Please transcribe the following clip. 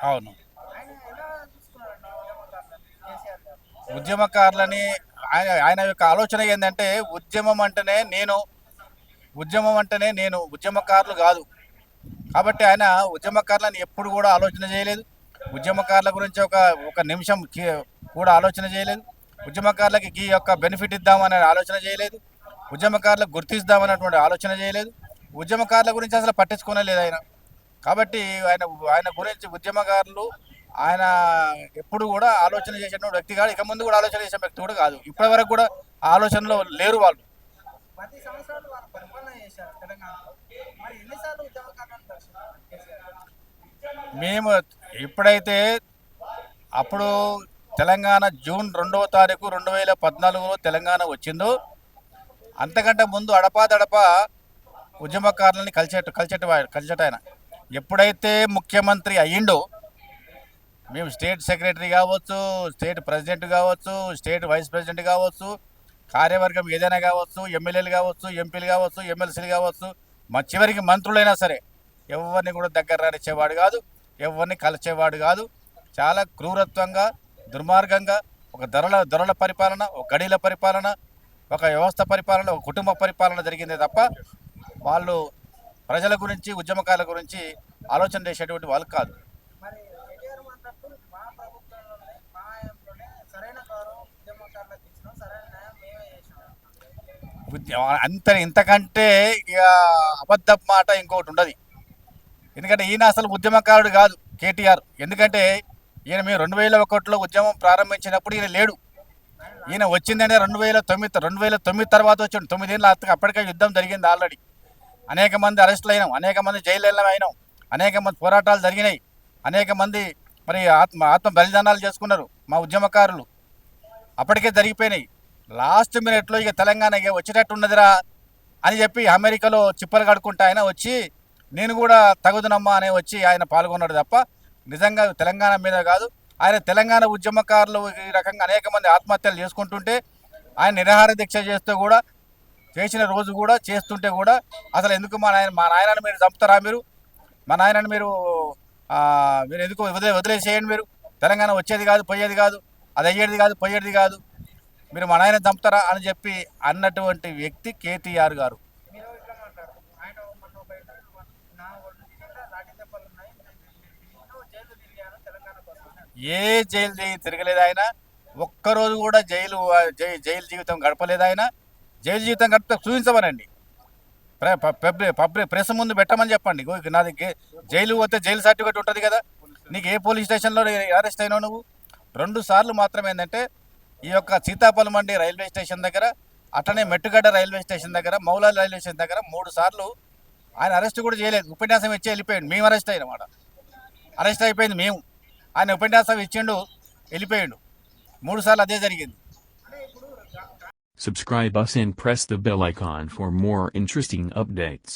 అవును. ఆయన ఎలా చూసుకున్నారండి ఉద్యమకారులని కేసీఆర్ గారు? ఉద్యమకారులని ఆయన ఆయన యొక్క ఆలోచన ఏందంటే, ఉద్యమం అంటేనే నేను, ఉద్యమం అంటేనే నేను, ఉద్యమకారులు గాదు. కాబట్టి ఆయన ఉద్యమకారులని ఎప్పుడు గూడా ఆలోచన జేయలేదు. ఉద్యమకారుల గురించి ఒక ఒక నిమిషం కూడా ఆలోచన జేయలేదు. ఉద్యమకారులకి ఈ యొక్క బెనిఫిట్ ఇద్దామనే ఆలోచన జేయలేదు. ఉద్యమకారులకు గుర్తిస్తామన్నటువంటి ఆలోచన జేయలేదు. ఉద్యమకారుల గురించి అసలు పట్టించుకోనే లేదు ఆయన. కాబట్టి ఆయన ఆయన గురించి ఉద్యమకారులు ఆయన ఎప్పుడు కూడా ఆలోచన చేసేటువంటి వ్యక్తి కాదు. ఇక ముందు కూడా ఆలోచన చేసే వ్యక్తి కూడా కాదు. ఇప్పటి వరకు కూడా ఆ ఆలోచనలో లేరు వాళ్ళు. 10 సంవత్సరాలు వాళ్ళు పరిపాలన చేశారు తెలంగాణలో. మరి ఎన్నిసార్లు ఉద్యమకారులను కలిసినారు కేసీఆర్ గారు? మేము ఎప్పుడైతే అప్పుడు తెలంగాణ జూన్ 2వ తారీఖు 2014లో తెలంగాణ వచ్చిందో, అంతకంటే ముందు అడపాదడపా ఉద్యమకారులని కలిసేట ఆయన. ఎప్పుడైతే ముఖ్యమంత్రి అయ్యిండో, మేము స్టేట్ సెక్రటరీ కావచ్చు, స్టేట్ ప్రెసిడెంట్ కావచ్చు, స్టేట్ వైస్ ప్రెసిడెంట్ కావచ్చు, కార్యవర్గం ఏదైనా కావచ్చు, ఎమ్మెల్యేలు కావచ్చు, ఎంపీలు కావచ్చు, ఎమ్మెల్సీలు కావచ్చు, మా చివరికి మంత్రులైనా సరే ఎవరిని కూడా దగ్గర రానిచ్చేవాడు కాదు, ఎవరిని కలిసేవాడు కాదు. చాలా క్రూరత్వంగా, దుర్మార్గంగా ఒక దొరల పరిపాలన, ఒక గడీల పరిపాలన, ఒక వ్యవస్థ పరిపాలన, ఒక కుటుంబ పరిపాలన జరిగిందే తప్ప వాళ్ళు ప్రజల గురించి, ఉద్యమకారుల గురించి ఆలోచన చేసేటువంటి వాళ్ళు కాదు. మరి కేటీఆర్ మాట్లాడుతూ మా ప్రభుత్వంలోనే మా హయాంలోనే సరైన గౌరవం ఉద్యమకారులకు ఇచ్చినాం, సరైన న్యాయం మేమే చేసినాం. అంత ఇంతకంటే ఇక అబద్ధ మాట ఇంకొకటి ఉండదు. ఎందుకంటే ఈయన అసలు ఉద్యమకారుడు కాదు కేటీఆర్. ఎందుకంటే ఈయన మేము 2001లో ఉద్యమం ప్రారంభించినప్పుడు ఈయన లేడు. ఈయన వచ్చిందంటే 2009 తర్వాత వచ్చాడు. 9 ఏళ్ళ అప్పటికే యుద్ధం జరిగింది ఆల్రెడీ. అనేక మంది అరెస్టులు అయినాం, అనేక మంది జైలు అయినాం, అనేక మంది పోరాటాలు జరిగినాయి, అనేక మంది మరి ఆత్మ బలిదానాలు చేసుకున్నారు మా ఉద్యమకారులు. అప్పటికే జరిగిపోయినాయి. లాస్ట్ మినిట్లో ఇక తెలంగాణ వచ్చేటట్టు ఉన్నదిరా అని చెప్పి అమెరికాలో చిప్పలు కడుక్కుంటే ఆయన వచ్చి నేను కూడా తగుదునమ్మా అని వచ్చి ఆయన పాల్గొన్నాడు తప్ప నిజంగా తెలంగాణ మీద కాదు. ఆయన తెలంగాణ ఉద్యమకారులు ఈ రకంగా అనేక మంది ఆత్మహత్యలు చేసుకుంటుంటే ఆయన నిరాహార దీక్ష చేస్తూ కూడా చేసిన రోజు కూడా చేస్తుంటే కూడా అసలు ఎందుకు మా నాయనని మీరు చంపుతారా, మా నాయనని మీరు ఎందుకు వదిలేసేయండి, మీరు తెలంగాణ వచ్చేది కాదు, పోయేది కాదు, అది అయ్యేది కాదు, పోయేది కాదు, మీరు మా నాయన చంపుతారా అని చెప్పి అన్నటువంటి వ్యక్తి కేటీఆర్ గారు. మీరు ఇట్లా మాట్లాడారు. ఆయన మొన్న ఒక ఇంటర్వ్యూ నా ఒంటి నిండా లాఠీ దెబ్బలు ఉన్నాయి, నేను ఎన్నో జైలు తిరిగాను తెలంగాణ కోసం అని అన్నారు. ఏ జైలు తిరగలేదు ఆయన. ఒక్కరోజు కూడా జైలు జీవితం గడపలేదు ఆయన. జైలు జీవితం గడిపితే చూపించమనండి, ప్రెస్ ముందు పెట్టమని చెప్పండి. నాది జైలు పోతే జైలు సర్టిఫికేట్ ఉంటుంది కదా. నీకు ఏ పోలీస్ స్టేషన్లో అరెస్ట్ అయినావు నువ్వు? 2 సార్లు మాత్రం ఏంటంటే ఈ యొక్క సీతాపల్లి రైల్వే స్టేషన్ దగ్గర, అట్లనే మెట్టుగడ్డ రైల్వే స్టేషన్ దగ్గర, మౌలాలి రైల్వే స్టేషన్ దగ్గర 3 సార్లు ఆయన అరెస్ట్ కూడా చేయలేదు. ఉపన్యాసం ఇచ్చి వెళ్ళిపోయాడు. మేము అరెస్ట్ అయినమాట, అరెస్ట్ అయిపోయింది మేము. ఆయన ఉపన్యాసం ఇచ్చిండు, వెళ్ళిపోయాడు. 3 సార్లు అదే జరిగింది. అంటే ఇప్పుడు Subscribe us and press the bell icon for more interesting updates.